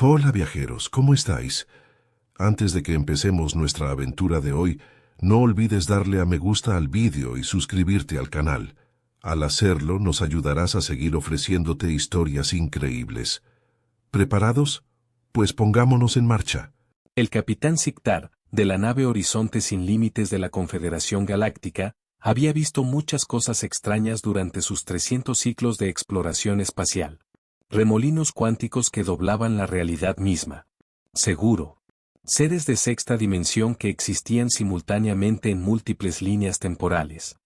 Hola viajeros, ¿cómo estáis? Antes de que empecemos nuestra aventura de hoy, no olvides darle a me gusta al vídeo y suscribirte al canal. Al hacerlo, nos ayudarás a seguir ofreciéndote historias increíbles. ¿Preparados? Pues pongámonos en marcha. El capitán Siktar, de la nave Horizonte sin Límites de la Confederación Galáctica, había visto muchas cosas extrañas durante sus 300 ciclos de exploración espacial. Remolinos cuánticos que doblaban la realidad misma. Seguro. Seres de sexta dimensión que existían simultáneamente en múltiples líneas temporales.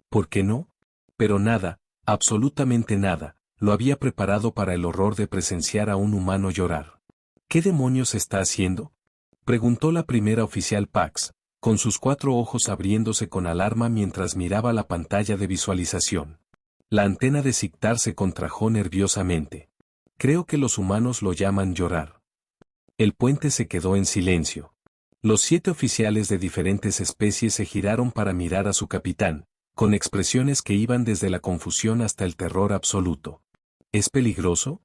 ¿Por qué no? Pero nada, absolutamente nada, lo había preparado para el horror de presenciar a un humano llorar. ¿Qué demonios está haciendo?, preguntó la primera oficial Pax, con sus 4 ojos abriéndose con alarma mientras miraba la pantalla de visualización. La antena de Siktar se contrajo nerviosamente. Creo que los humanos lo llaman llorar. El puente se quedó en silencio. Los 7 oficiales de diferentes especies se giraron para mirar a su capitán, con expresiones que iban desde la confusión hasta el terror absoluto. ¿Es peligroso?,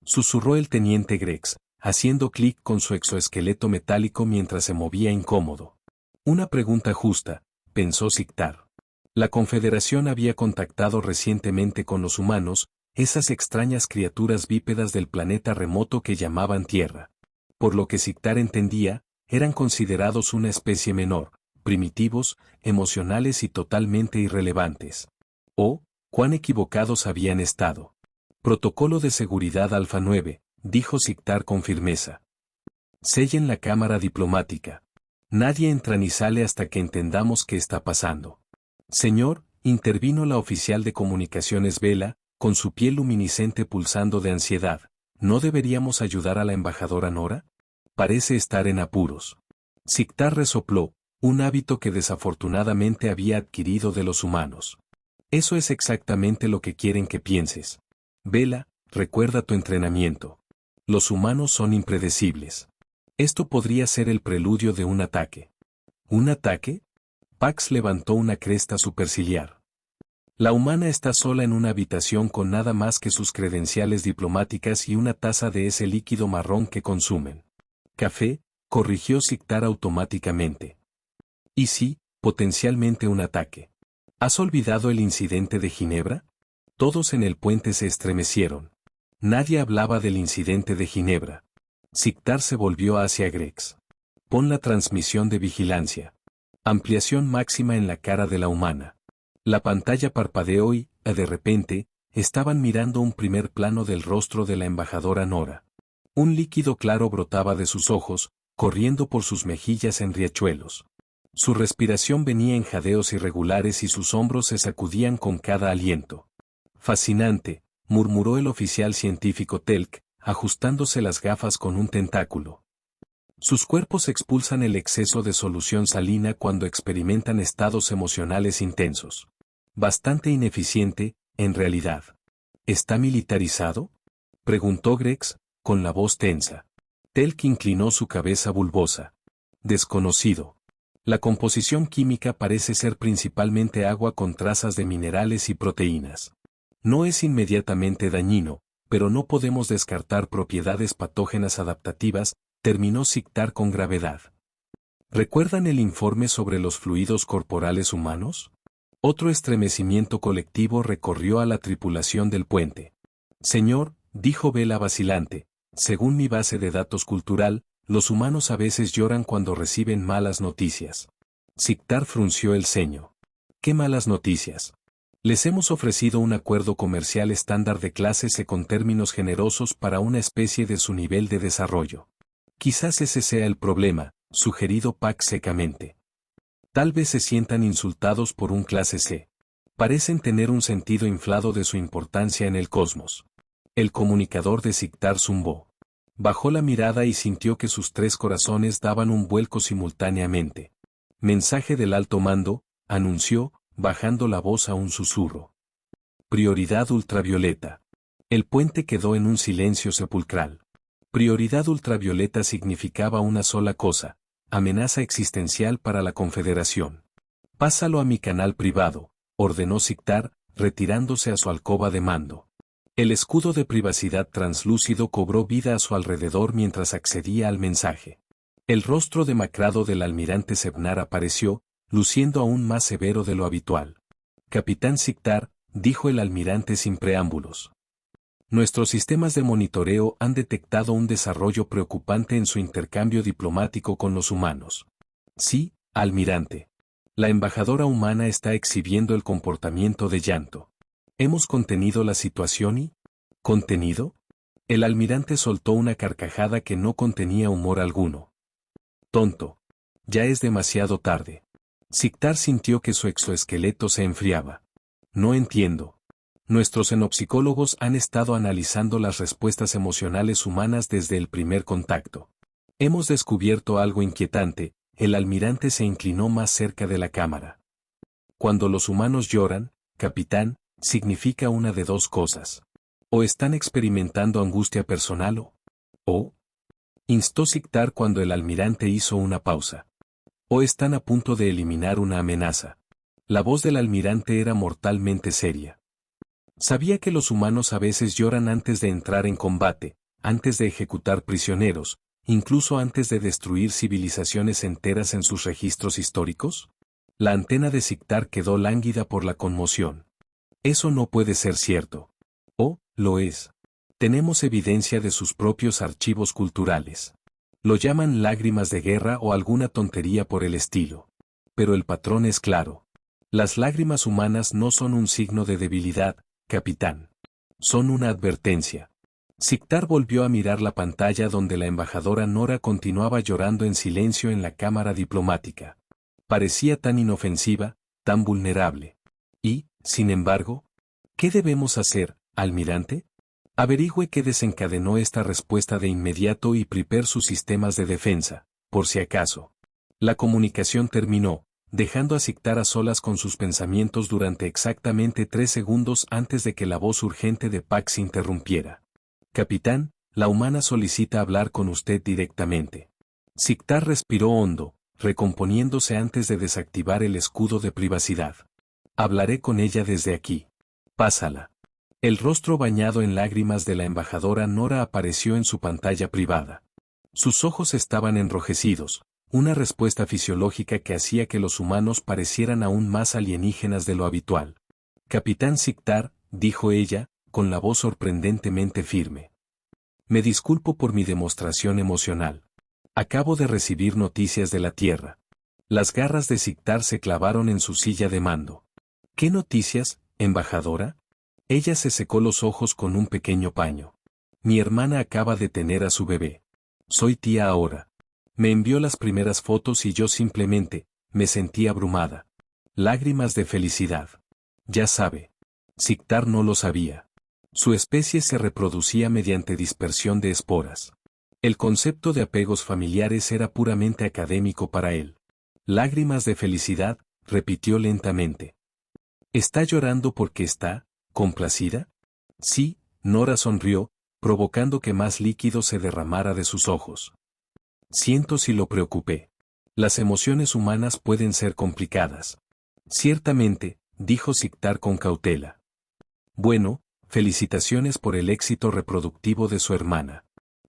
susurró el teniente Grex, haciendo clic con su exoesqueleto metálico mientras se movía incómodo. Una pregunta justa, pensó Siktar. La Confederación había contactado recientemente con los humanos, esas extrañas criaturas bípedas del planeta remoto que llamaban Tierra. Por lo que Siktar entendía, eran considerados una especie menor, primitivos, emocionales y totalmente irrelevantes. Oh, cuán equivocados habían estado. Protocolo de seguridad Alfa 9, dijo Siktar con firmeza. Sellen la cámara diplomática. Nadie entra ni sale hasta que entendamos qué está pasando. Señor, intervino la oficial de comunicaciones Vela, con su piel luminiscente pulsando de ansiedad. ¿No deberíamos ayudar a la embajadora Nora? Parece estar en apuros. Siktar resopló, un hábito que desafortunadamente había adquirido de los humanos. Eso es exactamente lo que quieren que pienses. Vela, recuerda tu entrenamiento. Los humanos son impredecibles. Esto podría ser el preludio de un ataque. ¿Un ataque? Pax levantó una cresta superciliar. La humana está sola en una habitación con nada más que sus credenciales diplomáticas y una taza de ese líquido marrón que consumen. Café, corrigió Siktar automáticamente. ¿Y sí, potencialmente un ataque? ¿Has olvidado el incidente de Ginebra? Todos en el puente se estremecieron. Nadie hablaba del incidente de Ginebra. Siktar se volvió hacia Grex. Pon la transmisión de vigilancia. Ampliación máxima en la cara de la humana. La pantalla parpadeó y, de repente, estaban mirando un primer plano del rostro de la embajadora Nora. Un líquido claro brotaba de sus ojos, corriendo por sus mejillas en riachuelos. Su respiración venía en jadeos irregulares y sus hombros se sacudían con cada aliento. Fascinante, murmuró el oficial científico Telk, ajustándose las gafas con un tentáculo. Sus cuerpos expulsan el exceso de solución salina cuando experimentan estados emocionales intensos. Bastante ineficiente, en realidad. ¿Está militarizado?, preguntó Grex, con la voz tensa. Telk inclinó su cabeza bulbosa. Desconocido. La composición química parece ser principalmente agua con trazas de minerales y proteínas. No es inmediatamente dañino, pero no podemos descartar propiedades patógenas adaptativas, terminó Siktar con gravedad. ¿Recuerdan el informe sobre los fluidos corporales humanos? Otro estremecimiento colectivo recorrió a la tripulación del puente. Señor, dijo Vela vacilante, según mi base de datos cultural, los humanos a veces lloran cuando reciben malas noticias. Siktar frunció el ceño. ¿Qué malas noticias? Les hemos ofrecido un acuerdo comercial estándar de clase C con términos generosos para una especie de su nivel de desarrollo. Quizás ese sea el problema, sugerido Pax secamente. Tal vez se sientan insultados por un clase C. Parecen tener un sentido inflado de su importancia en el cosmos. El comunicador de Siktar zumbó. Bajó la mirada y sintió que sus 3 corazones daban un vuelco simultáneamente. Mensaje del alto mando, anunció, bajando la voz a un susurro. Prioridad ultravioleta. El puente quedó en un silencio sepulcral. Prioridad ultravioleta significaba una sola cosa: amenaza existencial para la Confederación. Pásalo a mi canal privado, ordenó Siktar, retirándose a su alcoba de mando. El escudo de privacidad translúcido cobró vida a su alrededor mientras accedía al mensaje. El rostro demacrado del almirante Sebnar apareció, luciendo aún más severo de lo habitual. Capitán Siktar, dijo el almirante sin preámbulos. Nuestros sistemas de monitoreo han detectado un desarrollo preocupante en su intercambio diplomático con los humanos. Sí, almirante. La embajadora humana está exhibiendo el comportamiento de llanto. ¿Hemos contenido la situación y? ¿Contenido? El almirante soltó una carcajada que no contenía humor alguno. Tonto. Ya es demasiado tarde. Siktar sintió que su exoesqueleto se enfriaba. No entiendo. Nuestros xenopsicólogos han estado analizando las respuestas emocionales humanas desde el primer contacto. Hemos descubierto algo inquietante. El almirante se inclinó más cerca de la cámara. Cuando los humanos lloran, capitán, significa una de dos cosas. O están experimentando angustia personal o instó Siktar cuando el almirante hizo una pausa. O están a punto de eliminar una amenaza. La voz del almirante era mortalmente seria. Sabía que los humanos a veces lloran antes de entrar en combate, antes de ejecutar prisioneros, incluso antes de destruir civilizaciones enteras en sus registros históricos. La antena de Siktar quedó lánguida por la conmoción. Eso no puede ser cierto. Oh, lo es. Tenemos evidencia de sus propios archivos culturales. Lo llaman lágrimas de guerra o alguna tontería por el estilo. Pero el patrón es claro. Las lágrimas humanas no son un signo de debilidad, capitán. Son una advertencia. Siktar volvió a mirar la pantalla donde la embajadora Nora continuaba llorando en silencio en la cámara diplomática. Parecía tan inofensiva, tan vulnerable. Y, sin embargo, ¿qué debemos hacer, almirante? Averigüe qué desencadenó esta respuesta de inmediato y prepare sus sistemas de defensa, por si acaso. La comunicación terminó, dejando a Siktar a solas con sus pensamientos durante exactamente 3 segundos antes de que la voz urgente de Pax interrumpiera. Capitán, la humana solicita hablar con usted directamente. Siktar respiró hondo, recomponiéndose antes de desactivar el escudo de privacidad. Hablaré con ella desde aquí. Pásala. El rostro bañado en lágrimas de la embajadora Nora apareció en su pantalla privada. Sus ojos estaban enrojecidos, una respuesta fisiológica que hacía que los humanos parecieran aún más alienígenas de lo habitual. Capitán Siktar, dijo ella, con la voz sorprendentemente firme. Me disculpo por mi demostración emocional. Acabo de recibir noticias de la Tierra. Las garras de Siktar se clavaron en su silla de mando. ¿Qué noticias, embajadora? Ella se secó los ojos con un pequeño paño. Mi hermana acaba de tener a su bebé. Soy tía ahora. Me envió las primeras fotos y yo simplemente, me sentí abrumada. Lágrimas de felicidad. Ya sabe. Siktar no lo sabía. Su especie se reproducía mediante dispersión de esporas. El concepto de apegos familiares era puramente académico para él. Lágrimas de felicidad, repitió lentamente. ¿Está llorando porque está complacida? Sí, Nora sonrió, provocando que más líquido se derramara de sus ojos. Siento si lo preocupé. Las emociones humanas pueden ser complicadas. Ciertamente, dijo Siktar con cautela. Bueno, felicitaciones por el éxito reproductivo de su hermana.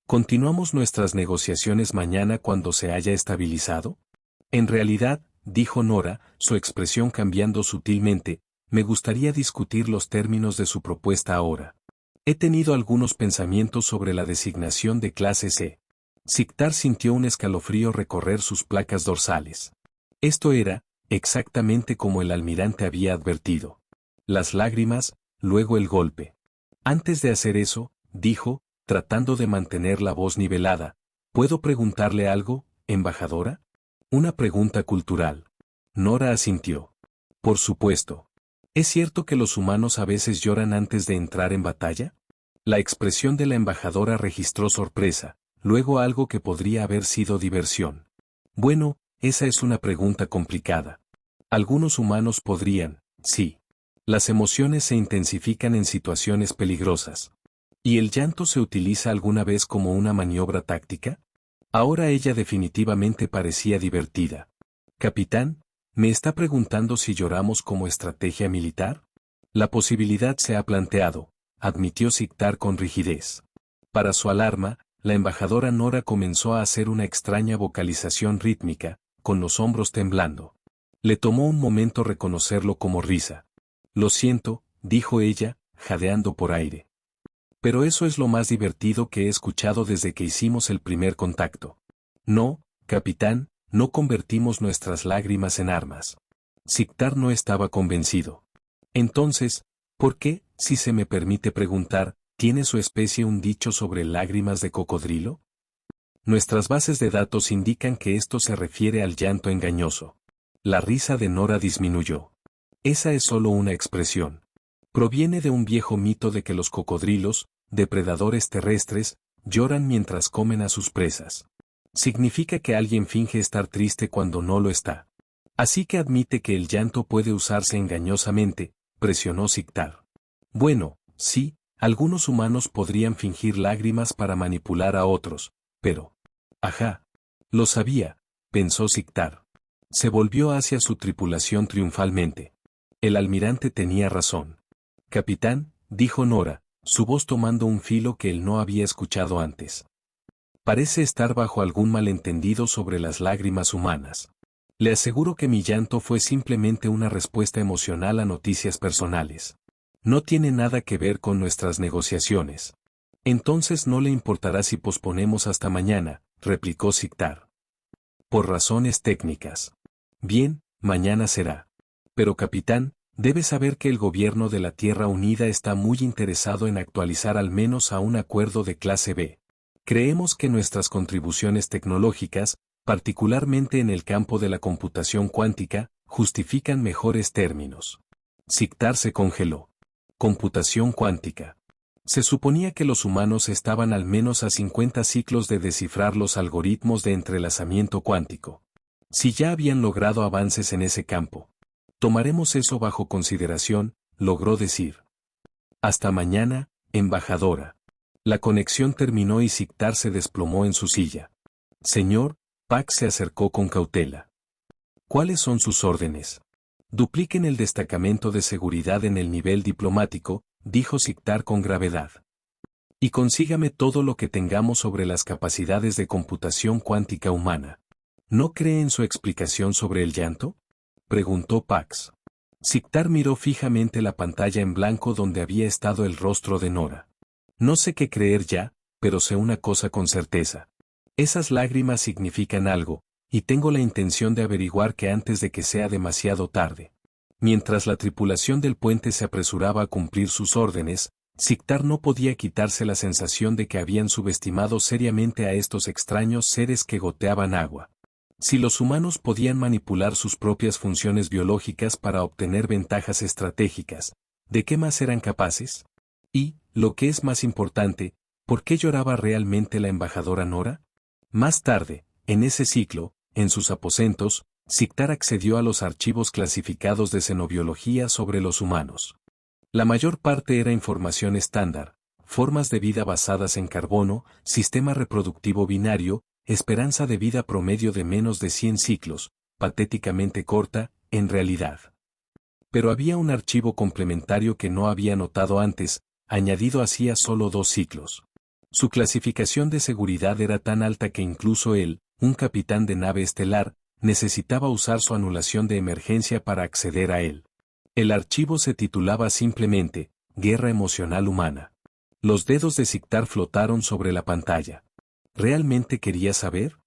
¿Continuamos nuestras negociaciones mañana cuando se haya estabilizado? En realidad, dijo Nora, su expresión cambiando sutilmente, me gustaría discutir los términos de su propuesta ahora. He tenido algunos pensamientos sobre la designación de clase C. Siktar sintió un escalofrío recorrer sus placas dorsales. Esto era, exactamente como el almirante había advertido. Las lágrimas, luego el golpe. Antes de hacer eso, dijo, tratando de mantener la voz nivelada, ¿puedo preguntarle algo, embajadora? Una pregunta cultural. Nora asintió. Por supuesto. ¿Es cierto que los humanos a veces lloran antes de entrar en batalla? La expresión de la embajadora registró sorpresa, luego algo que podría haber sido diversión. Bueno, esa es una pregunta complicada. Algunos humanos podrían, sí. Las emociones se intensifican en situaciones peligrosas. ¿Y el llanto se utiliza alguna vez como una maniobra táctica? Ahora ella definitivamente parecía divertida. Capitán, ¿me está preguntando si lloramos como estrategia militar? La posibilidad se ha planteado, admitió Siktar con rigidez. Para su alarma, la embajadora Nora comenzó a hacer una extraña vocalización rítmica, con los hombros temblando. Le tomó un momento reconocerlo como risa. Lo siento, dijo ella, jadeando por aire. Pero eso es lo más divertido que he escuchado desde que hicimos el primer contacto. No, capitán, no convertimos nuestras lágrimas en armas. Siktar no estaba convencido. Entonces, ¿por qué, si se me permite preguntar, tiene su especie un dicho sobre lágrimas de cocodrilo? Nuestras bases de datos indican que esto se refiere al llanto engañoso. La risa de Nora disminuyó. Esa es solo una expresión. Proviene de un viejo mito de que los cocodrilos, depredadores terrestres, lloran mientras comen a sus presas. Significa que alguien finge estar triste cuando no lo está. Así que admite que el llanto puede usarse engañosamente, presionó Siktar. Bueno, sí, algunos humanos podrían fingir lágrimas para manipular a otros, pero... Ajá. Lo sabía, pensó Siktar. Se volvió hacia su tripulación triunfalmente. El almirante tenía razón. Capitán, dijo Nora, su voz tomando un filo que él no había escuchado antes. Parece estar bajo algún malentendido sobre las lágrimas humanas. Le aseguro que mi llanto fue simplemente una respuesta emocional a noticias personales. No tiene nada que ver con nuestras negociaciones. Entonces no le importará si posponemos hasta mañana, replicó Siktar. Por razones técnicas. Bien, mañana será. Pero capitán, debe saber que el gobierno de la Tierra Unida está muy interesado en actualizar al menos a un acuerdo de clase B. Creemos que nuestras contribuciones tecnológicas, particularmente en el campo de la computación cuántica, justifican mejores términos. Siktar se congeló. Computación cuántica. Se suponía que los humanos estaban al menos a 50 ciclos de descifrar los algoritmos de entrelazamiento cuántico. Si ya habían logrado avances en ese campo. Tomaremos eso bajo consideración, logró decir. Hasta mañana, embajadora. La conexión terminó y Siktar se desplomó en su silla. Señor, Pax se acercó con cautela. ¿Cuáles son sus órdenes? Dupliquen el destacamento de seguridad en el nivel diplomático, dijo Siktar con gravedad. Y consígame todo lo que tengamos sobre las capacidades de computación cuántica humana. ¿No cree en su explicación sobre el llanto? Preguntó Pax. Siktar miró fijamente la pantalla en blanco donde había estado el rostro de Nora. No sé qué creer ya, pero sé una cosa con certeza. Esas lágrimas significan algo, y tengo la intención de averiguar que antes de que sea demasiado tarde. Mientras la tripulación del puente se apresuraba a cumplir sus órdenes, Siktar no podía quitarse la sensación de que habían subestimado seriamente a estos extraños seres que goteaban agua. Si los humanos podían manipular sus propias funciones biológicas para obtener ventajas estratégicas, ¿de qué más eran capaces? Y, lo que es más importante, ¿por qué lloraba realmente la embajadora Nora? Más tarde, en ese ciclo, en sus aposentos, Siktar accedió a los archivos clasificados de xenobiología sobre los humanos. La mayor parte era información estándar, formas de vida basadas en carbono, sistema reproductivo binario, esperanza de vida promedio de menos de 100 ciclos, patéticamente corta, en realidad. Pero había un archivo complementario que no había notado antes, añadido hacía solo 2 ciclos. Su clasificación de seguridad era tan alta que incluso él, un capitán de nave estelar, necesitaba usar su anulación de emergencia para acceder a él. El archivo se titulaba simplemente, Guerra Emocional Humana. Los dedos de Siktar flotaron sobre la pantalla. ¿Realmente quería saber?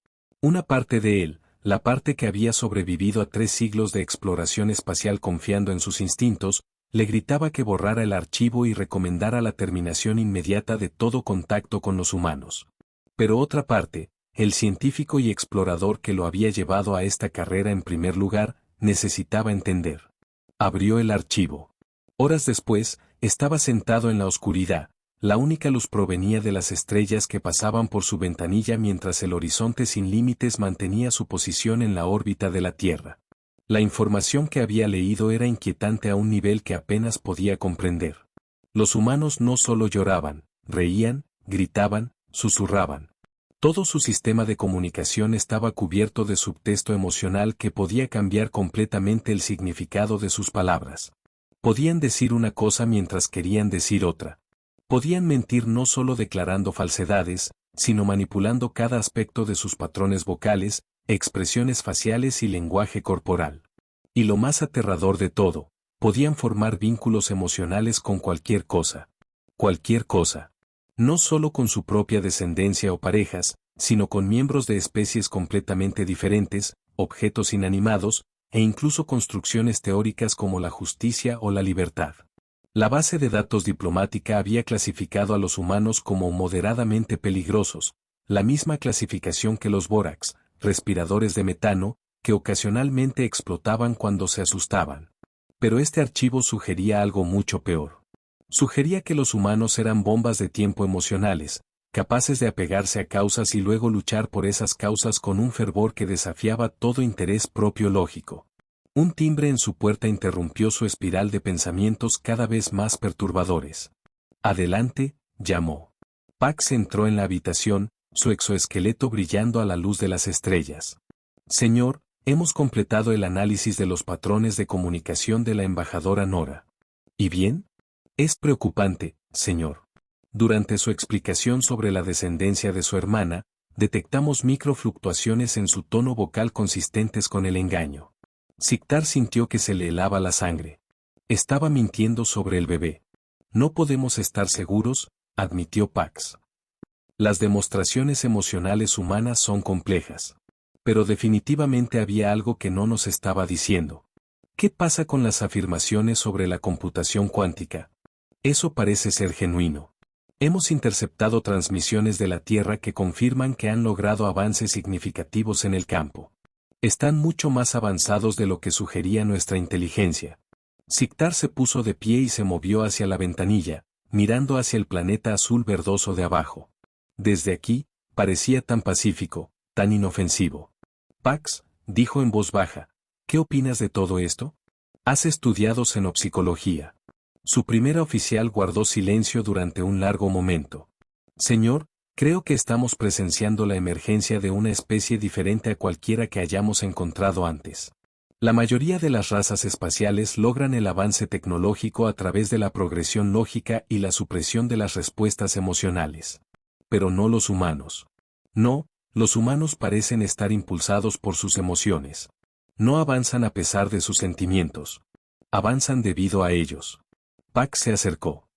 Una parte de él, la parte que había sobrevivido a 3 siglos de exploración espacial confiando en sus instintos, le gritaba que borrara el archivo y recomendara la terminación inmediata de todo contacto con los humanos. Pero otra parte, el científico y explorador que lo había llevado a esta carrera en primer lugar, necesitaba entender. Abrió el archivo. Horas después, estaba sentado en la oscuridad. La única luz provenía de las estrellas que pasaban por su ventanilla mientras el horizonte sin límites mantenía su posición en la órbita de la Tierra. La información que había leído era inquietante a un nivel que apenas podía comprender. Los humanos no solo lloraban, reían, gritaban, susurraban. Todo su sistema de comunicación estaba cubierto de subtexto emocional que podía cambiar completamente el significado de sus palabras. Podían decir una cosa mientras querían decir otra. Podían mentir no solo declarando falsedades, sino manipulando cada aspecto de sus patrones vocales, expresiones faciales y lenguaje corporal. Y lo más aterrador de todo, podían formar vínculos emocionales con cualquier cosa. Cualquier cosa. No solo con su propia descendencia o parejas, sino con miembros de especies completamente diferentes, objetos inanimados, e incluso construcciones teóricas como la justicia o la libertad. La base de datos diplomática había clasificado a los humanos como moderadamente peligrosos, la misma clasificación que los bórax, respiradores de metano, que ocasionalmente explotaban cuando se asustaban. Pero este archivo sugería algo mucho peor. Sugería que los humanos eran bombas de tiempo emocionales, capaces de apegarse a causas y luego luchar por esas causas con un fervor que desafiaba todo interés propio lógico. Un timbre en su puerta interrumpió su espiral de pensamientos cada vez más perturbadores. «Adelante», llamó. Pax entró en la habitación, su exoesqueleto brillando a la luz de las estrellas. «Señor, hemos completado el análisis de los patrones de comunicación de la embajadora Nora». «¿Y bien?» «Es preocupante, señor». Durante su explicación sobre la descendencia de su hermana, detectamos microfluctuaciones en su tono vocal consistentes con el engaño. Siktar sintió que se le helaba la sangre. Estaba mintiendo sobre el bebé. No podemos estar seguros, admitió Pax. Las demostraciones emocionales humanas son complejas. Pero definitivamente había algo que no nos estaba diciendo. ¿Qué pasa con las afirmaciones sobre la computación cuántica? Eso parece ser genuino. Hemos interceptado transmisiones de la Tierra que confirman que han logrado avances significativos en el campo. Están mucho más avanzados de lo que sugería nuestra inteligencia. Siktar se puso de pie y se movió hacia la ventanilla, mirando hacia el planeta azul verdoso de abajo. Desde aquí, parecía tan pacífico, tan inofensivo. Pax, dijo en voz baja, ¿qué opinas de todo esto? Has estudiado xenopsicología. Su primera oficial guardó silencio durante un largo momento. Señor, creo que estamos presenciando la emergencia de una especie diferente a cualquiera que hayamos encontrado antes. La mayoría de las razas espaciales logran el avance tecnológico a través de la progresión lógica y la supresión de las respuestas emocionales. Pero no los humanos. No, los humanos parecen estar impulsados por sus emociones. No avanzan a pesar de sus sentimientos. Avanzan debido a ellos. Pax se acercó.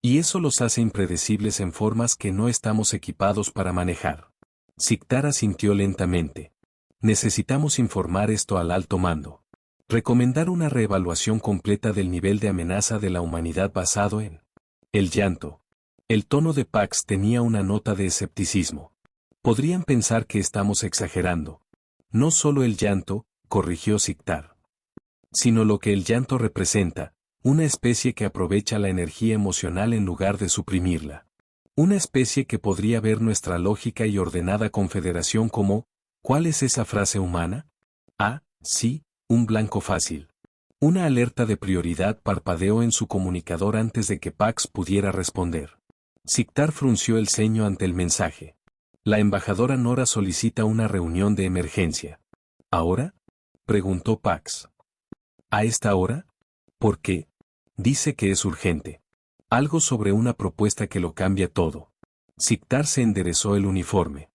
Y eso los hace impredecibles en formas que no estamos equipados para manejar. Siktar asintió lentamente. Necesitamos informar esto al alto mando. Recomendar una reevaluación completa del nivel de amenaza de la humanidad basado en el llanto. El tono de Pax tenía una nota de escepticismo. Podrían pensar que estamos exagerando. No solo el llanto, corrigió Siktar, sino lo que el llanto representa. Una especie que aprovecha la energía emocional en lugar de suprimirla. Una especie que podría ver nuestra lógica y ordenada confederación como, ¿cuál es esa frase humana? Ah, sí, un blanco fácil. Una alerta de prioridad parpadeó en su comunicador antes de que Pax pudiera responder. Siktar frunció el ceño ante el mensaje. La embajadora Nora solicita una reunión de emergencia. ¿Ahora?, preguntó Pax. ¿A esta hora? ¿Por qué? Dice que es urgente. Algo sobre una propuesta que lo cambia todo. Siktar se enderezó el uniforme.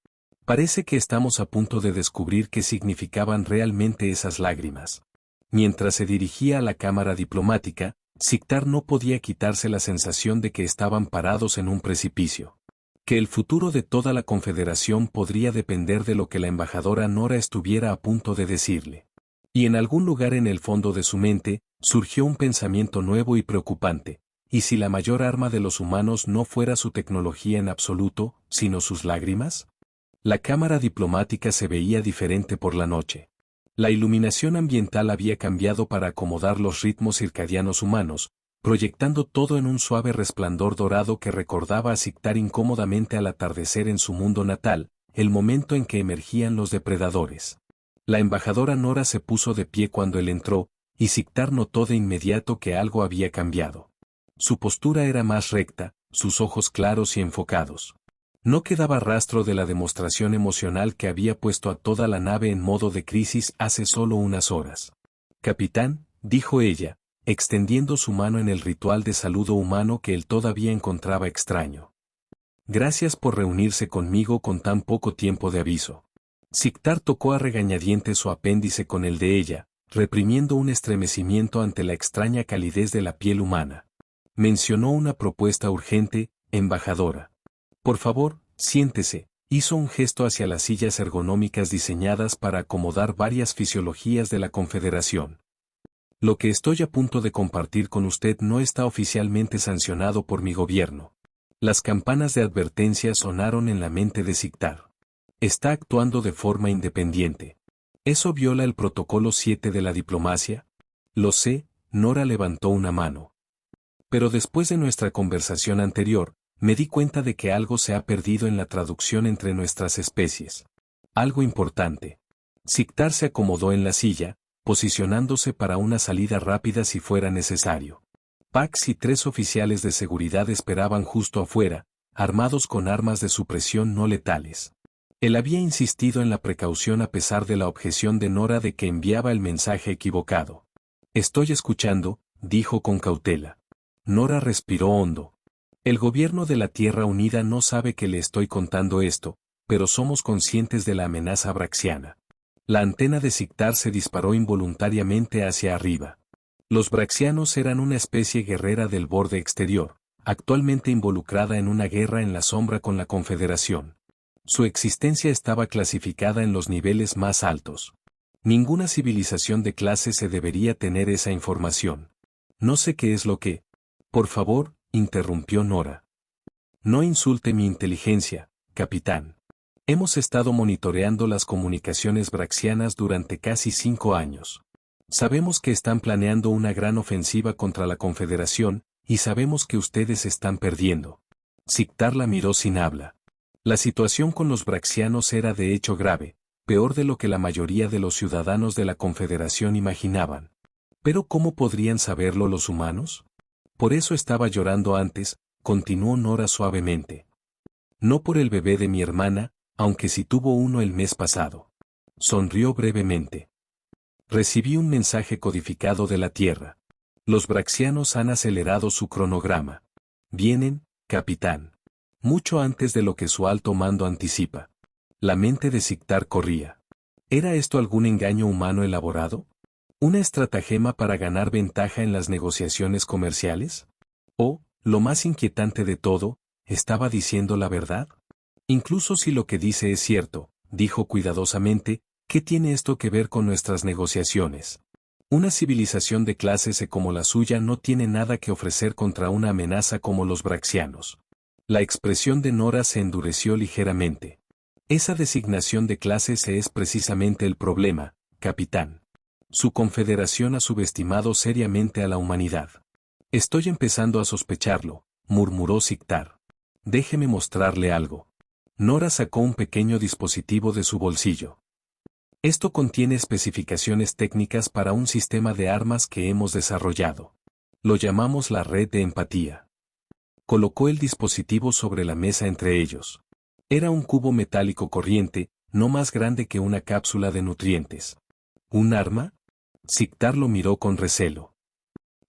Parece que estamos a punto de descubrir qué significaban realmente esas lágrimas. Mientras se dirigía a la cámara diplomática, Siktar no podía quitarse la sensación de que estaban parados en un precipicio. Que el futuro de toda la confederación podría depender de lo que la embajadora Nora estuviera a punto de decirle. Y en algún lugar en el fondo de su mente, surgió un pensamiento nuevo y preocupante. ¿Y si la mayor arma de los humanos no fuera su tecnología en absoluto, sino sus lágrimas? La cámara diplomática se veía diferente por la noche. La iluminación ambiental había cambiado para acomodar los ritmos circadianos humanos, proyectando todo en un suave resplandor dorado que recordaba a Siktar incómodamente al atardecer en su mundo natal, el momento en que emergían los depredadores. La embajadora Nora se puso de pie cuando él entró, y Siktar notó de inmediato que algo había cambiado. Su postura era más recta, sus ojos claros y enfocados. No quedaba rastro de la demostración emocional que había puesto a toda la nave en modo de crisis hace solo unas horas. Capitán, dijo ella, extendiendo su mano en el ritual de saludo humano que él todavía encontraba extraño. Gracias por reunirse conmigo con tan poco tiempo de aviso. Siktar tocó a regañadientes su apéndice con el de ella, reprimiendo un estremecimiento ante la extraña calidez de la piel humana. Mencionó una propuesta urgente, embajadora. Por favor, siéntese. Hizo un gesto hacia las sillas ergonómicas diseñadas para acomodar varias fisiologías de la Confederación. Lo que estoy a punto de compartir con usted no está oficialmente sancionado por mi gobierno. Las campanas de advertencia sonaron en la mente de Siktar. Está actuando de forma independiente. ¿Eso viola el protocolo 7 de la diplomacia? Lo sé, Nora levantó una mano. Pero después de nuestra conversación anterior, me di cuenta de que algo se ha perdido en la traducción entre nuestras especies. Algo importante. Siktar se acomodó en la silla, posicionándose para una salida rápida si fuera necesario. Pax y 3 oficiales de seguridad esperaban justo afuera, armados con armas de supresión no letales. Él había insistido en la precaución a pesar de la objeción de Nora de que enviaba el mensaje equivocado. Estoy escuchando, dijo con cautela. Nora respiró hondo. El gobierno de la Tierra Unida no sabe que le estoy contando esto, pero somos conscientes de la amenaza braxiana. La antena de Siktar se disparó involuntariamente hacia arriba. Los braxianos eran una especie guerrera del borde exterior, actualmente involucrada en una guerra en la sombra con la Confederación. Su existencia estaba clasificada en los niveles más altos. Ninguna civilización de clase se debería tener esa información. No sé qué es lo que... Por favor, interrumpió Nora. No insulte mi inteligencia, capitán. Hemos estado monitoreando las comunicaciones braxianas durante casi 5 años. Sabemos que están planeando una gran ofensiva contra la Confederación, y sabemos que ustedes están perdiendo. Siktar la miró sin habla. La situación con los braxianos era de hecho grave, peor de lo que la mayoría de los ciudadanos de la Confederación imaginaban. ¿Pero cómo podrían saberlo los humanos? Por eso estaba llorando antes, continuó Nora suavemente. No por el bebé de mi hermana, aunque sí tuvo uno el mes pasado. Sonrió brevemente. Recibí un mensaje codificado de la Tierra. Los braxianos han acelerado su cronograma. Vienen, capitán. Mucho antes de lo que su alto mando anticipa. La mente de Siktar corría. ¿Era esto algún engaño humano elaborado? ¿Una estratagema para ganar ventaja en las negociaciones comerciales? ¿O, lo más inquietante de todo, estaba diciendo la verdad? Incluso si lo que dice es cierto, dijo cuidadosamente, ¿qué tiene esto que ver con nuestras negociaciones? Una civilización de clase C como la suya no tiene nada que ofrecer contra una amenaza como los braxianos. La expresión de Nora se endureció ligeramente. Esa designación de clase C es precisamente el problema, capitán. Su confederación ha subestimado seriamente a la humanidad. Estoy empezando a sospecharlo, murmuró Siktar. Déjeme mostrarle algo. Nora sacó un pequeño dispositivo de su bolsillo. Esto contiene especificaciones técnicas para un sistema de armas que hemos desarrollado. Lo llamamos la red de empatía. Colocó el dispositivo sobre la mesa entre ellos. Era un cubo metálico corriente, no más grande que una cápsula de nutrientes. ¿Un arma? Siktar lo miró con recelo.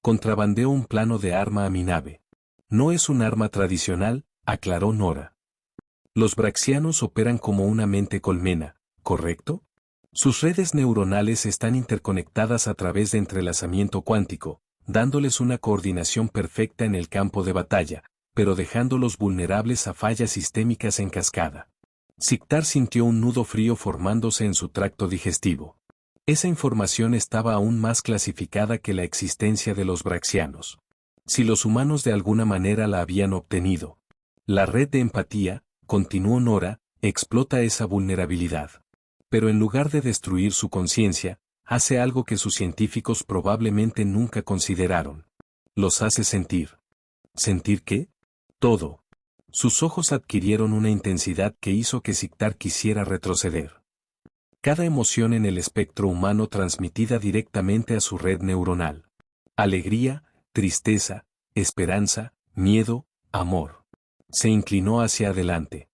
Contrabandeó un plano de arma a mi nave. No es un arma tradicional, aclaró Nora. Los braxianos operan como una mente colmena, ¿correcto? Sus redes neuronales están interconectadas a través de entrelazamiento cuántico, dándoles una coordinación perfecta en el campo de batalla, pero dejándolos vulnerables a fallas sistémicas en cascada. Siktar sintió un nudo frío formándose en su tracto digestivo. Esa información estaba aún más clasificada que la existencia de los braxianos. Si los humanos de alguna manera la habían obtenido. La red de empatía, continuó Nora, explota esa vulnerabilidad. Pero en lugar de destruir su conciencia, hace algo que sus científicos probablemente nunca consideraron. Los hace sentir. ¿Sentir qué? Todo. Sus ojos adquirieron una intensidad que hizo que Siktar quisiera retroceder. Cada emoción en el espectro humano transmitida directamente a su red neuronal. Alegría, tristeza, esperanza, miedo, amor. Se inclinó hacia adelante.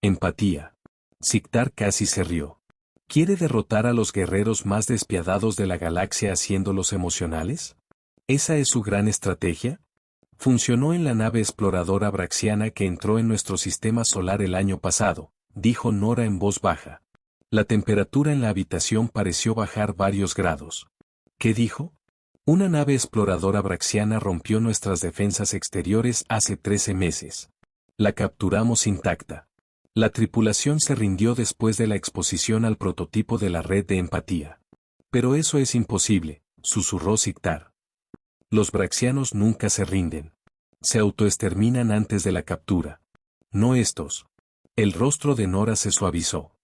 Empatía. Siktar casi se rió. ¿Quiere derrotar a los guerreros más despiadados de la galaxia haciéndolos emocionales? ¿Esa es su gran estrategia? Funcionó en la nave exploradora braxiana que entró en nuestro sistema solar el año pasado, dijo Nora en voz baja. La temperatura en la habitación pareció bajar varios grados. ¿Qué dijo? Una nave exploradora braxiana rompió nuestras defensas exteriores hace 13 meses. La capturamos intacta. La tripulación se rindió después de la exposición al prototipo de la red de empatía. Pero eso es imposible, susurró Siktar. Los braxianos nunca se rinden. Se autoexterminan antes de la captura. No estos. El rostro de Nora se suavizó.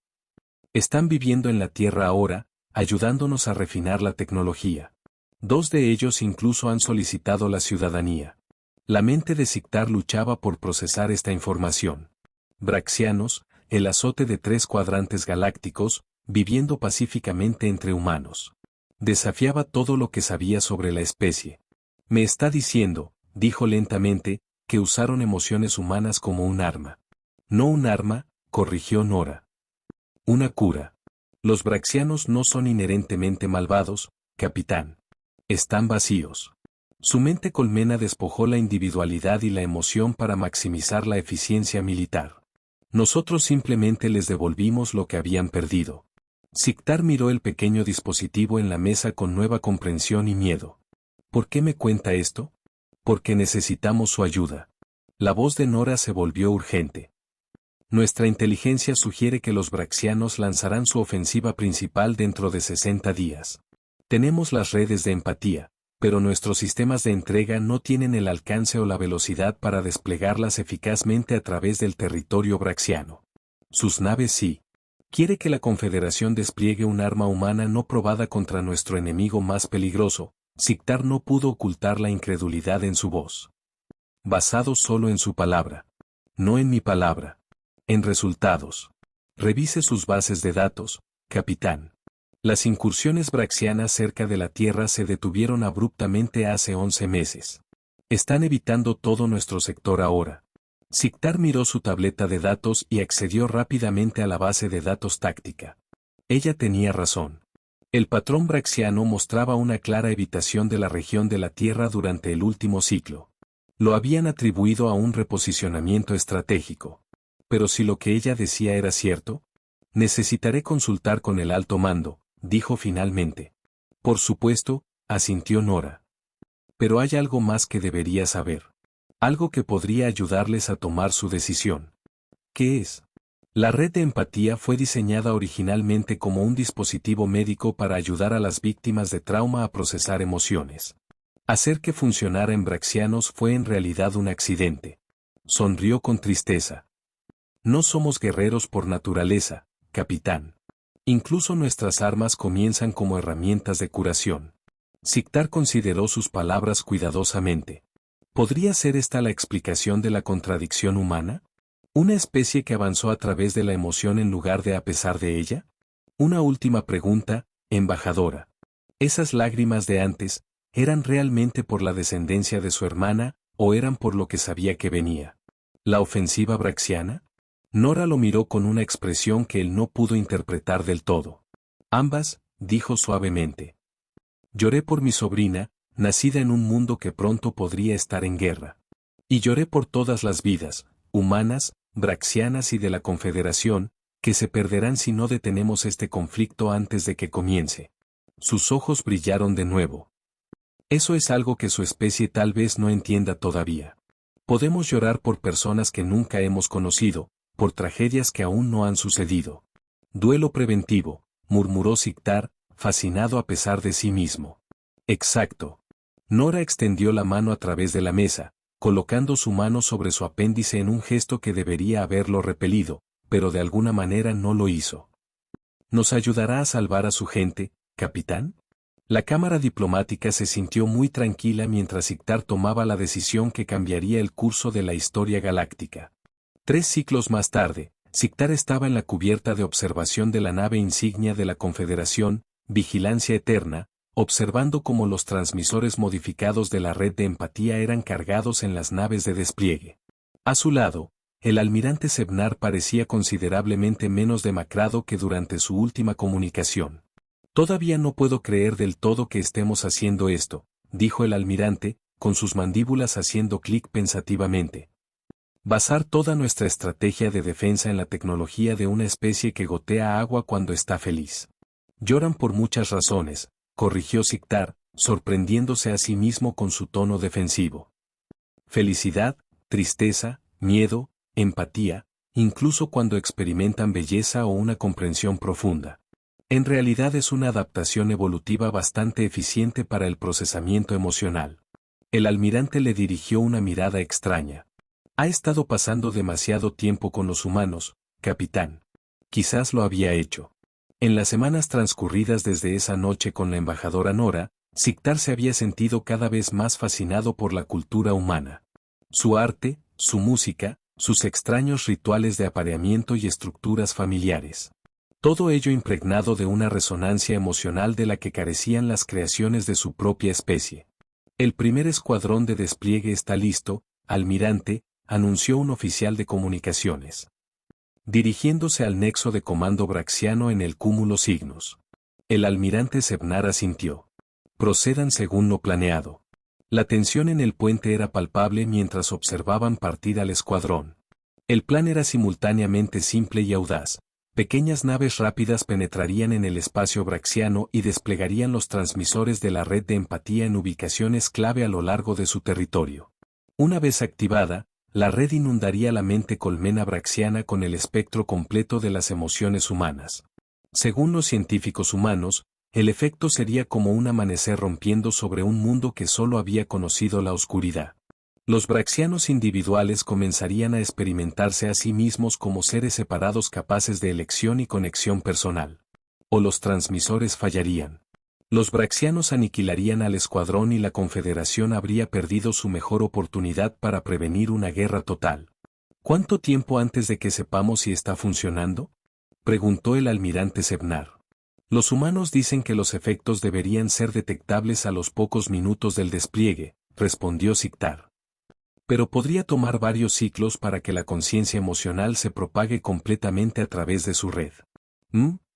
Están viviendo en la Tierra ahora, ayudándonos a refinar la tecnología. 2 de ellos incluso han solicitado la ciudadanía. La mente de Siktar luchaba por procesar esta información. Braxianos, el azote de 3 cuadrantes galácticos, viviendo pacíficamente entre humanos. Desafiaba todo lo que sabía sobre la especie. Me está diciendo, dijo lentamente, que usaron emociones humanas como un arma. No un arma, corrigió Nora. Una cura. Los braxianos no son inherentemente malvados, capitán. Están vacíos. Su mente colmena despojó la individualidad y la emoción para maximizar la eficiencia militar. Nosotros simplemente les devolvimos lo que habían perdido. Siktar miró el pequeño dispositivo en la mesa con nueva comprensión y miedo. ¿Por qué me cuenta esto? Porque necesitamos su ayuda. La voz de Nora se volvió urgente. Nuestra inteligencia sugiere que los braxianos lanzarán su ofensiva principal dentro de 60 días. Tenemos las redes de empatía, pero nuestros sistemas de entrega no tienen el alcance o la velocidad para desplegarlas eficazmente a través del territorio braxiano. Sus naves sí. Quiere que la Confederación despliegue un arma humana no probada contra nuestro enemigo más peligroso. Siktar no pudo ocultar la incredulidad en su voz. Basado solo en su palabra. No en mi palabra. En resultados. Revise sus bases de datos, capitán. Las incursiones braxianas cerca de la Tierra se detuvieron abruptamente hace 11 meses. Están evitando todo nuestro sector ahora. Siktar miró su tableta de datos y accedió rápidamente a la base de datos táctica. Ella tenía razón. El patrón braxiano mostraba una clara evitación de la región de la Tierra durante el último ciclo. Lo habían atribuido a un reposicionamiento estratégico. Pero si lo que ella decía era cierto, necesitaré consultar con el alto mando, dijo finalmente. Por supuesto, asintió Nora. Pero hay algo más que debería saber. Algo que podría ayudarles a tomar su decisión. ¿Qué es? La red de empatía fue diseñada originalmente como un dispositivo médico para ayudar a las víctimas de trauma a procesar emociones. Hacer que funcionara en braxianos fue en realidad un accidente. Sonrió con tristeza. No somos guerreros por naturaleza, capitán. Incluso nuestras armas comienzan como herramientas de curación. Siktar consideró sus palabras cuidadosamente. ¿Podría ser esta la explicación de la contradicción humana? ¿Una especie que avanzó a través de la emoción en lugar de a pesar de ella? Una última pregunta, embajadora. ¿Esas lágrimas de antes, eran realmente por la descendencia de su hermana, o eran por lo que sabía que venía? ¿La ofensiva braxiana? Nora lo miró con una expresión que él no pudo interpretar del todo. Ambas, dijo suavemente. Lloré por mi sobrina, nacida en un mundo que pronto podría estar en guerra. Y lloré por todas las vidas, humanas, braxianas y de la Confederación, que se perderán si no detenemos este conflicto antes de que comience. Sus ojos brillaron de nuevo. Eso es algo que su especie tal vez no entienda todavía. Podemos llorar por personas que nunca hemos conocido, por tragedias que aún no han sucedido. Duelo preventivo, murmuró Siktar, fascinado a pesar de sí mismo. Exacto. Nora extendió la mano a través de la mesa, colocando su mano sobre su apéndice en un gesto que debería haberlo repelido, pero de alguna manera no lo hizo. ¿Nos ayudará a salvar a su gente, capitán? La cámara diplomática se sintió muy tranquila mientras Siktar tomaba la decisión que cambiaría el curso de la historia galáctica. 3 ciclos más tarde, Siktar estaba en la cubierta de observación de la nave insignia de la Confederación, Vigilancia Eterna, observando cómo los transmisores modificados de la red de empatía eran cargados en las naves de despliegue. A su lado, el almirante Sebnar parecía considerablemente menos demacrado que durante su última comunicación. Todavía no puedo creer del todo que estemos haciendo esto, dijo el almirante, con sus mandíbulas haciendo clic pensativamente. Basar toda nuestra estrategia de defensa en la tecnología de una especie que gotea agua cuando está feliz. Lloran por muchas razones, corrigió Siktar, sorprendiéndose a sí mismo con su tono defensivo. Felicidad, tristeza, miedo, empatía, incluso cuando experimentan belleza o una comprensión profunda. En realidad es una adaptación evolutiva bastante eficiente para el procesamiento emocional. El almirante le dirigió una mirada extraña. Ha estado pasando demasiado tiempo con los humanos, capitán. Quizás lo había hecho. En las semanas transcurridas desde esa noche con la embajadora Nora, Siktar se había sentido cada vez más fascinado por la cultura humana. Su arte, su música, sus extraños rituales de apareamiento y estructuras familiares. Todo ello impregnado de una resonancia emocional de la que carecían las creaciones de su propia especie. El primer escuadrón de despliegue está listo, almirante, anunció un oficial de comunicaciones. Dirigiéndose al nexo de comando braxiano en el cúmulo Signos. El almirante Sebnar asintió. Procedan según lo planeado. La tensión en el puente era palpable mientras observaban partir al escuadrón. El plan era simultáneamente simple y audaz. Pequeñas naves rápidas penetrarían en el espacio braxiano y desplegarían los transmisores de la red de empatía en ubicaciones clave a lo largo de su territorio. Una vez activada, la red inundaría la mente colmena braxiana con el espectro completo de las emociones humanas. Según los científicos humanos, el efecto sería como un amanecer rompiendo sobre un mundo que solo había conocido la oscuridad. Los braxianos individuales comenzarían a experimentarse a sí mismos como seres separados capaces de elección y conexión personal. O los transmisores fallarían. Los braxianos aniquilarían al escuadrón y la Confederación habría perdido su mejor oportunidad para prevenir una guerra total. ¿Cuánto tiempo antes de que sepamos si está funcionando?, preguntó el almirante Sebnar. Los humanos dicen que los efectos deberían ser detectables a los pocos minutos del despliegue, respondió Siktar. Pero podría tomar varios ciclos para que la conciencia emocional se propague completamente a través de su red.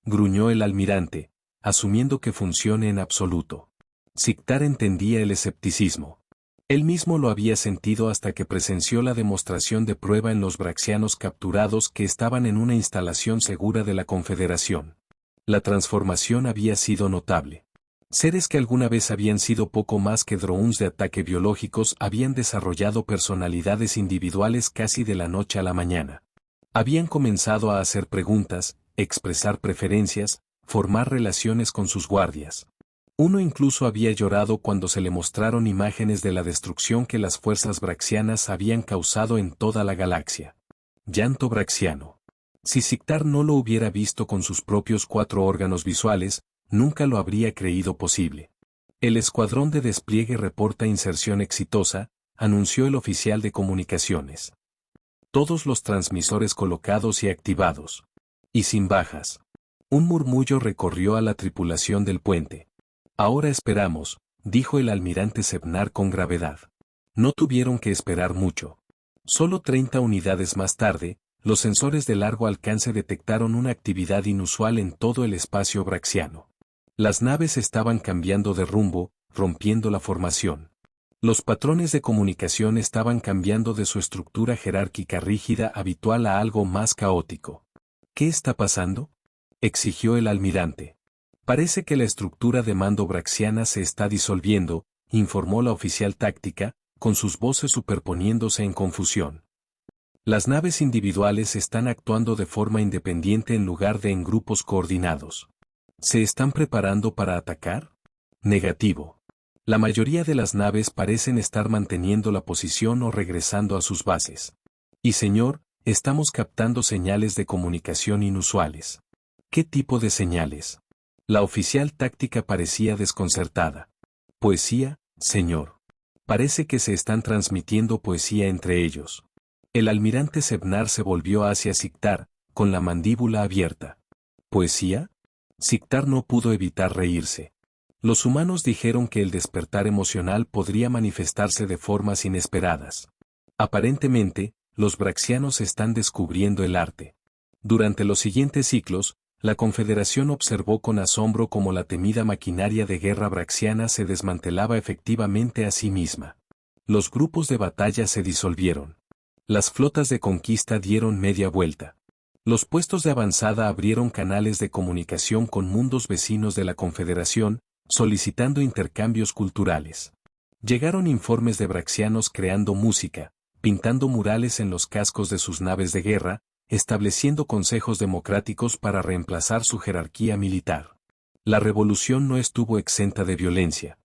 Gruñó el almirante, asumiendo que funcione en absoluto. Siktar entendía el escepticismo. Él mismo lo había sentido hasta que presenció la demostración de prueba en los braxianos capturados que estaban en una instalación segura de la Confederación. La transformación había sido notable. Seres que alguna vez habían sido poco más que drones de ataque biológicos habían desarrollado personalidades individuales casi de la noche a la mañana. Habían comenzado a hacer preguntas, expresar preferencias, formar relaciones con sus guardias. Uno incluso había llorado cuando se le mostraron imágenes de la destrucción que las fuerzas braxianas habían causado en toda la galaxia. Llanto braxiano. Si Siktar no lo hubiera visto con sus propios 4 órganos visuales, nunca lo habría creído posible. El escuadrón de despliegue reporta inserción exitosa, anunció el oficial de comunicaciones. Todos los transmisores colocados y activados. Y sin bajas. Un murmullo recorrió a la tripulación del puente. Ahora esperamos, dijo el almirante Sebnar con gravedad. No tuvieron que esperar mucho. Solo 30 unidades más tarde, los sensores de largo alcance detectaron una actividad inusual en todo el espacio braxiano. Las naves estaban cambiando de rumbo, rompiendo la formación. Los patrones de comunicación estaban cambiando de su estructura jerárquica rígida habitual a algo más caótico. ¿Qué está pasando?, exigió el almirante. Parece que la estructura de mando braxiana se está disolviendo, informó la oficial táctica, con sus voces superponiéndose en confusión. Las naves individuales están actuando de forma independiente en lugar de en grupos coordinados. ¿Se están preparando para atacar? Negativo. La mayoría de las naves parecen estar manteniendo la posición o regresando a sus bases. Y señor, estamos captando señales de comunicación inusuales. ¿Qué tipo de señales? La oficial táctica parecía desconcertada. Poesía, señor. Parece que se están transmitiendo poesía entre ellos. El almirante Sebnar se volvió hacia Siktar, con la mandíbula abierta. ¿Poesía? Siktar no pudo evitar reírse. Los humanos dijeron que el despertar emocional podría manifestarse de formas inesperadas. Aparentemente, los braxianos están descubriendo el arte. Durante los siguientes ciclos, La Confederación observó con asombro cómo la temida maquinaria de guerra braxiana se desmantelaba efectivamente a sí misma. Los grupos de batalla se disolvieron. Las flotas de conquista dieron media vuelta. Los puestos de avanzada abrieron canales de comunicación con mundos vecinos de la Confederación, solicitando intercambios culturales. Llegaron informes de braxianos creando música, pintando murales en los cascos de sus naves de guerra, estableciendo consejos democráticos para reemplazar su jerarquía militar. La revolución no estuvo exenta de violencia.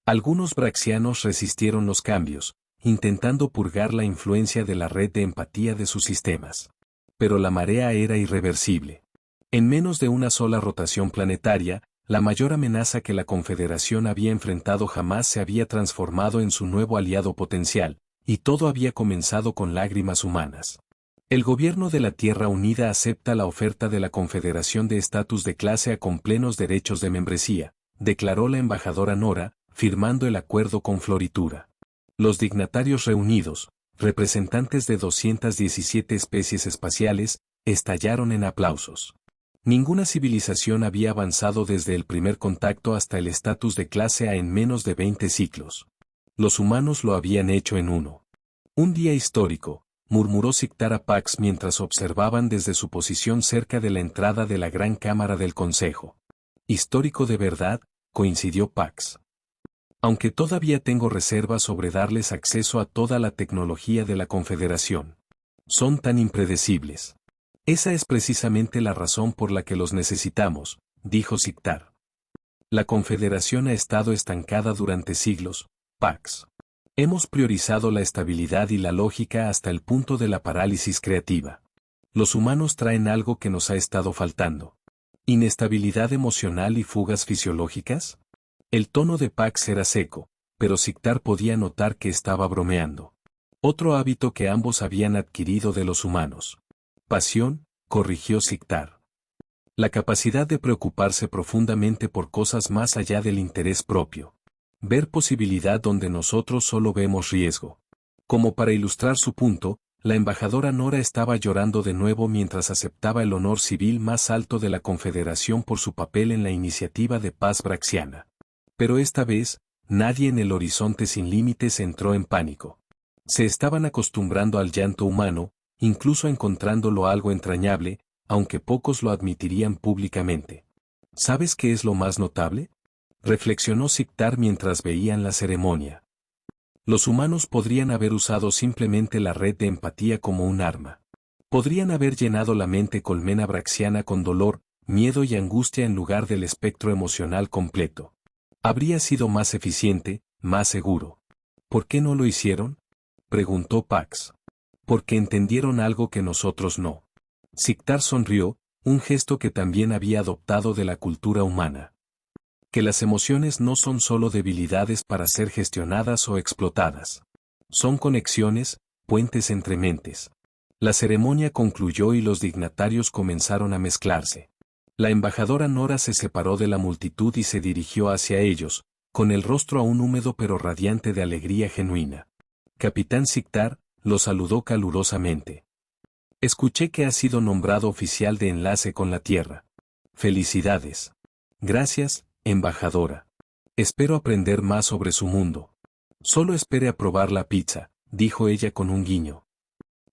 Algunos braxianos resistieron los cambios, intentando purgar la influencia de la red de empatía de sus sistemas. Pero la marea era irreversible. En menos de una sola rotación planetaria, la mayor amenaza que la Confederación había enfrentado jamás se había transformado en su nuevo aliado potencial, y todo había comenzado con lágrimas humanas. El gobierno de la Tierra Unida acepta la oferta de la Confederación de Estatus de Clase A con plenos derechos de membresía, declaró la embajadora Nora, firmando el acuerdo con floritura. Los dignatarios reunidos, representantes de 217 especies espaciales, estallaron en aplausos. Ninguna civilización había avanzado desde el primer contacto hasta el estatus de clase A en menos de 20 siglos. Los humanos lo habían hecho en uno. Un día histórico, murmuró Sictara Pax mientras observaban desde su posición cerca de la entrada de la gran cámara del Consejo. Histórico de verdad, coincidió Pax. Aunque todavía tengo reservas sobre darles acceso a toda la tecnología de la Confederación. Son tan impredecibles. Esa es precisamente la razón por la que los necesitamos, dijo Sictar. La Confederación ha estado estancada durante siglos, Pax. Hemos priorizado la estabilidad y la lógica hasta el punto de la parálisis creativa. Los humanos traen algo que nos ha estado faltando. ¿Inestabilidad emocional y fugas fisiológicas? El tono de Pax era seco, pero Sictar podía notar que estaba bromeando. Otro hábito que ambos habían adquirido de los humanos. Pasión, corrigió Sictar. La capacidad de preocuparse profundamente por cosas más allá del interés propio. Ver posibilidad donde nosotros solo vemos riesgo. Como para ilustrar su punto, la embajadora Nora estaba llorando de nuevo mientras aceptaba el honor civil más alto de la Confederación por su papel en la iniciativa de paz braxiana. Pero esta vez, nadie en el horizonte sin límites entró en pánico. Se estaban acostumbrando al llanto humano, incluso encontrándolo algo entrañable, aunque pocos lo admitirían públicamente. ¿Sabes qué es lo más notable? Reflexionó Sictar mientras veían la ceremonia. Los humanos podrían haber usado simplemente la red de empatía como un arma. Podrían haber llenado la mente colmena braxiana con dolor, miedo y angustia en lugar del espectro emocional completo. Habría sido más eficiente, más seguro. ¿Por qué no lo hicieron? Preguntó Pax. Porque entendieron algo que nosotros no. Sictar sonrió, un gesto que también había adoptado de la cultura humana. Que las emociones no son solo debilidades para ser gestionadas o explotadas. Son conexiones, puentes entre mentes. La ceremonia concluyó y los dignatarios comenzaron a mezclarse. La embajadora Nora se separó de la multitud y se dirigió hacia ellos, con el rostro aún húmedo pero radiante de alegría genuina. Capitán Sictar, lo saludó calurosamente. Escuché que ha sido nombrado oficial de enlace con la Tierra. Felicidades. Gracias, embajadora. Espero aprender más sobre su mundo. Solo espere a probar la pizza, dijo ella con un guiño.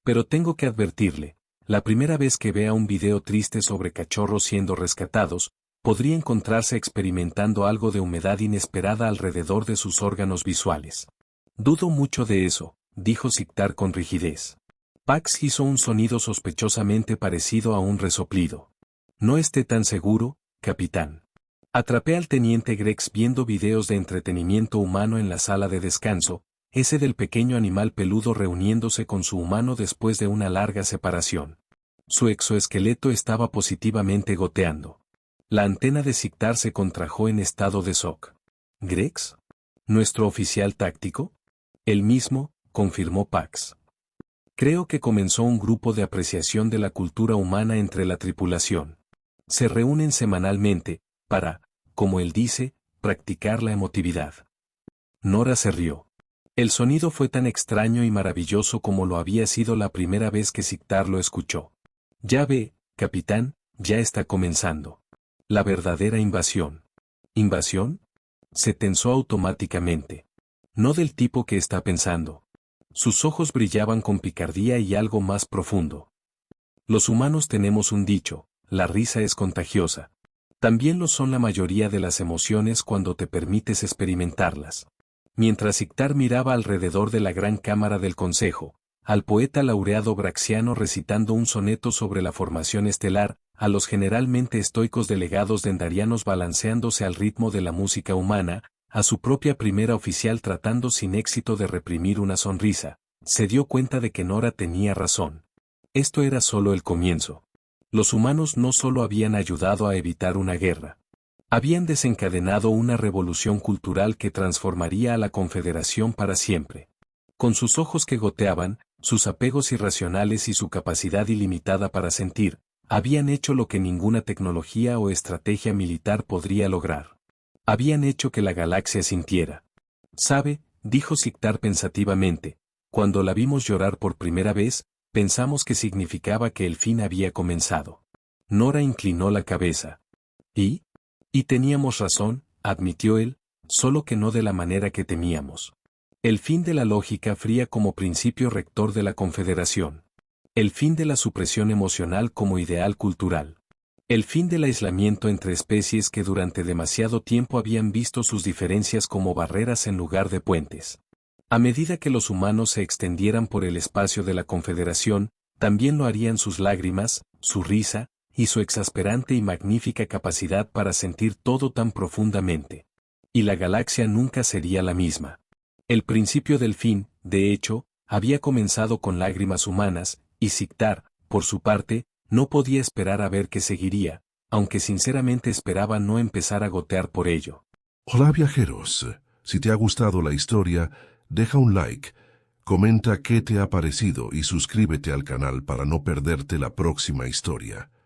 Pero tengo que advertirle, la primera vez que vea un video triste sobre cachorros siendo rescatados, podría encontrarse experimentando algo de humedad inesperada alrededor de sus órganos visuales. Dudo mucho de eso, dijo Sictar con rigidez. Pax hizo un sonido sospechosamente parecido a un resoplido. No esté tan seguro, capitán. Atrapé al teniente Grex viendo videos de entretenimiento humano en la sala de descanso, ese del pequeño animal peludo reuniéndose con su humano después de una larga separación. Su exoesqueleto estaba positivamente goteando. La antena de Sictar se contrajo en estado de shock. ¿Grex? ¿Nuestro oficial táctico? El mismo, confirmó Pax. Creo que comenzó un grupo de apreciación de la cultura humana entre la tripulación. Se reúnen semanalmente, para, como él dice, practicar la emotividad. Nora se rió. El sonido fue tan extraño y maravilloso como lo había sido la primera vez que Sictar lo escuchó. Ya ve, capitán, ya está comenzando. La verdadera invasión. ¿Invasión? Se tensó automáticamente. No del tipo que está pensando. Sus ojos brillaban con picardía y algo más profundo. Los humanos tenemos un dicho: la risa es contagiosa. También lo son la mayoría de las emociones cuando te permites experimentarlas. Mientras Iktar miraba alrededor de la gran cámara del consejo, al poeta laureado Braxiano recitando un soneto sobre la formación estelar, a los generalmente estoicos delegados dendarianos balanceándose al ritmo de la música humana, a su propia primera oficial tratando sin éxito de reprimir una sonrisa, se dio cuenta de que Nora tenía razón. Esto era solo el comienzo. Los humanos no solo habían ayudado a evitar una guerra. Habían desencadenado una revolución cultural que transformaría a la Confederación para siempre. Con sus ojos que goteaban, sus apegos irracionales y su capacidad ilimitada para sentir, habían hecho lo que ninguna tecnología o estrategia militar podría lograr. Habían hecho que la galaxia sintiera. ¿Sabe?, dijo Siktar pensativamente, cuando la vimos llorar por primera vez, pensamos que significaba que el fin había comenzado. Nora inclinó la cabeza. ¿Y? Y teníamos razón, admitió él, solo que no de la manera que temíamos. El fin de la lógica fría como principio rector de la Confederación. El fin de la supresión emocional como ideal cultural. El fin del aislamiento entre especies que durante demasiado tiempo habían visto sus diferencias como barreras en lugar de puentes. A medida que los humanos se extendieran por el espacio de la Confederación, también lo harían sus lágrimas, su risa, y su exasperante y magnífica capacidad para sentir todo tan profundamente. Y la galaxia nunca sería la misma. El principio del fin, de hecho, había comenzado con lágrimas humanas, y Siktar, por su parte, no podía esperar a ver qué seguiría, aunque sinceramente esperaba no empezar a gotear por ello. Hola viajeros, si te ha gustado la historia, deja un like, comenta qué te ha parecido y suscríbete al canal para no perderte la próxima historia.